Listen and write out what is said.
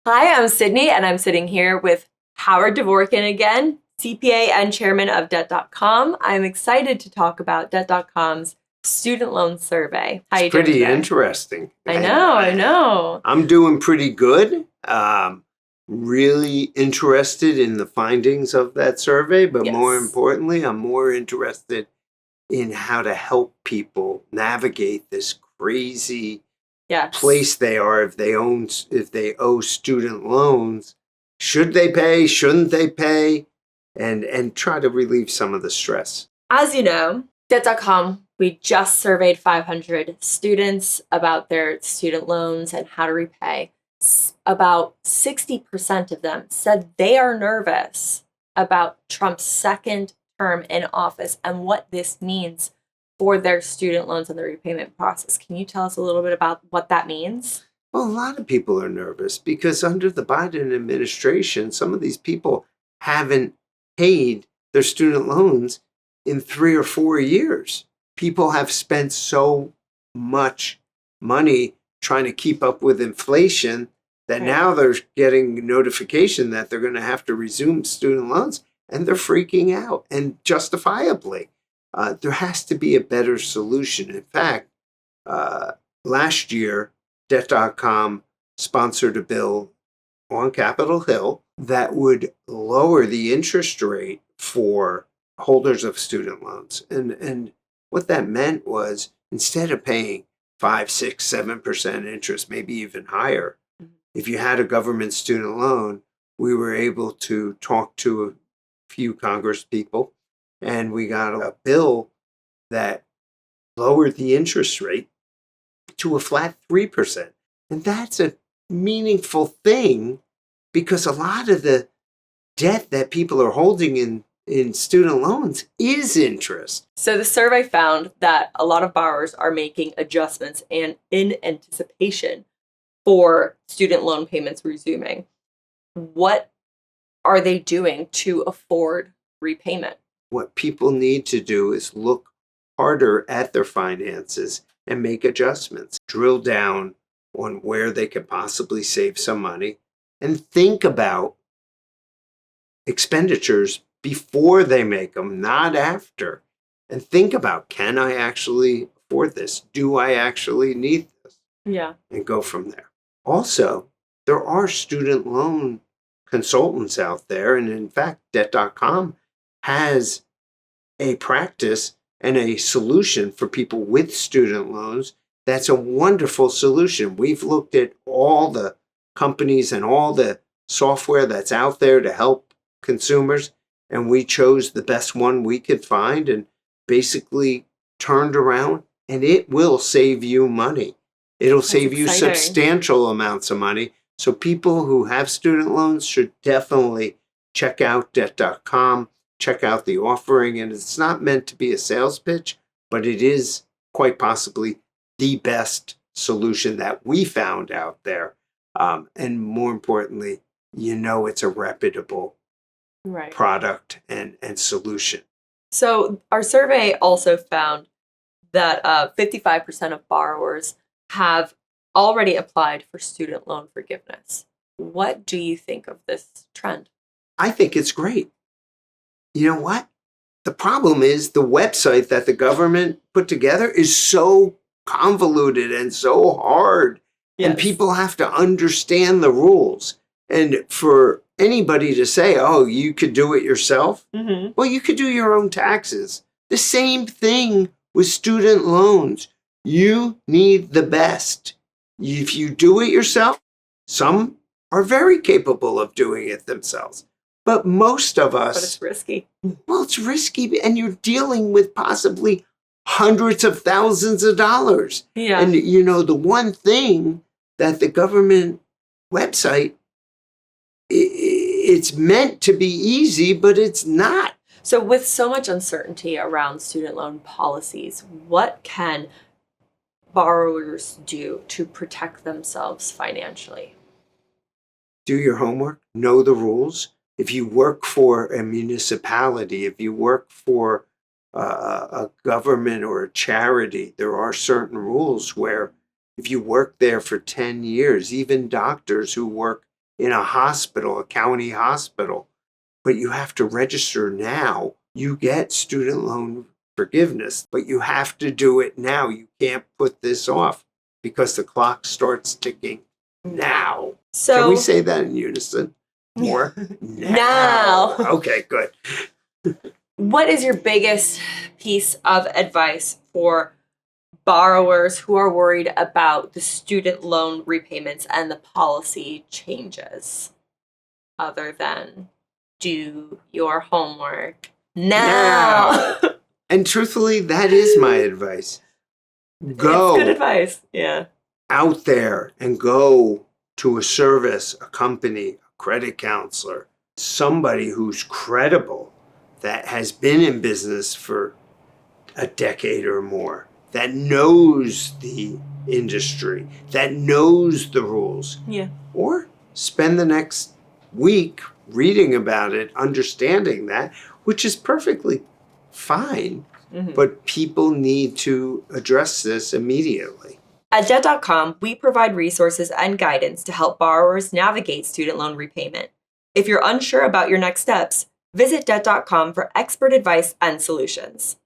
Hi, I'm Sydney, and I'm sitting here with Howard Dvorkin again, CPA and chairman of Debt.com. I'm excited to talk about Debt.com's student loan survey. How you It's doing pretty today? interesting. I know. I'm doing pretty good. Really interested in the findings of that survey, but more Yes. importantly, I'm more interested in how to help people navigate this crazy Yes. place they are if they owe student loans. Should they pay? Shouldn't they pay? And try to relieve some of the stress. As you know, Debt.com, we just surveyed 500 students about their student loans and how to repay. About 60% of them said they are nervous about Trump's second term in office and what this means for their student loans and the repayment process. Can you tell us a little bit about what that means? Well, a lot of people are nervous because under the Biden administration, some of these people haven't paid their student loans in 3 or 4 years. People have spent so much money trying to keep up with inflation that Right. now they're getting notification that they're going to have to resume student loans, and they're freaking out, and justifiably. There has to be a better solution. In fact, last year, Debt.com sponsored a bill on Capitol Hill that would lower the interest rate for holders of student loans. And what that meant was instead of paying 5, 6, 7% interest, maybe even higher, if you had a government student loan, we were able to talk to a few Congress people, and we got a bill that lowered the interest rate to a flat 3%. And that's a meaningful thing because a lot of the debt that people are holding in student loans is interest. So the survey found that a lot of borrowers are making adjustments and in anticipation for student loan payments resuming. What are they doing to afford repayment? What people need to do is look harder at their finances and make adjustments. Drill down on where they could possibly save some money and think about expenditures before they make them, not after. And think about, can I actually afford this? Do I actually need this? Yeah. And go from there. Also, there are student loan consultants out there. And in fact, Debt.com has a practice and a solution for people with student loans. That's a wonderful solution. We've looked at all the companies and all the software that's out there to help consumers, and we chose the best one we could find and basically turned around, and it will save you money. It'll save you exciting. substantial amounts of money. So people who have student loans should definitely check out Debt.com, check out the offering. And it's not meant to be a sales pitch, but it is quite possibly the best solution that we found out there. And more importantly, it's a reputable Right. product and solution. So our survey also found that 55% of borrowers have already applied for student loan forgiveness. What do you think of this trend? I think it's great. You know what? The problem is the website that the government put together is so convoluted and so hard. And Yes. people have to understand the rules. And for anybody to say, oh, you could do it yourself, well, you could do your own taxes. The same thing with student loans. You need the best. If you do it yourself, some are very capable of doing it themselves. But most of But us, it's risky. well, it's risky, and you're dealing with possibly hundreds of thousands of dollars. Yeah. And the one thing that the government website, it's meant to be easy, but it's not. So with so much uncertainty around student loan policies, what can borrowers do to protect themselves financially? Do your homework, know the rules. If you work for a municipality, if you work for a government or a charity, there are certain rules where if you work there for 10 years, even doctors who work in a hospital, a county hospital, but you have to register now. You get student loan forgiveness, but you have to do it now. You can't put this off because the clock starts ticking now. So can we say that in unison? More now. Okay, good. What is your biggest piece of advice for borrowers who are worried about the student loan repayments and the policy changes, other than do your homework now? And truthfully, that is my advice. Go. It's good advice. Yeah. Out there and go to a service, a company, a credit counselor, somebody who's credible, that has been in business for a decade or more, that knows the industry, that knows the rules. Yeah. Or spend the next week reading about it, understanding that, which is perfectly fine. Mm-hmm. But people need to address this immediately. At Debt.com, we provide resources and guidance to help borrowers navigate student loan repayment. If you're unsure about your next steps, visit Debt.com for expert advice and solutions.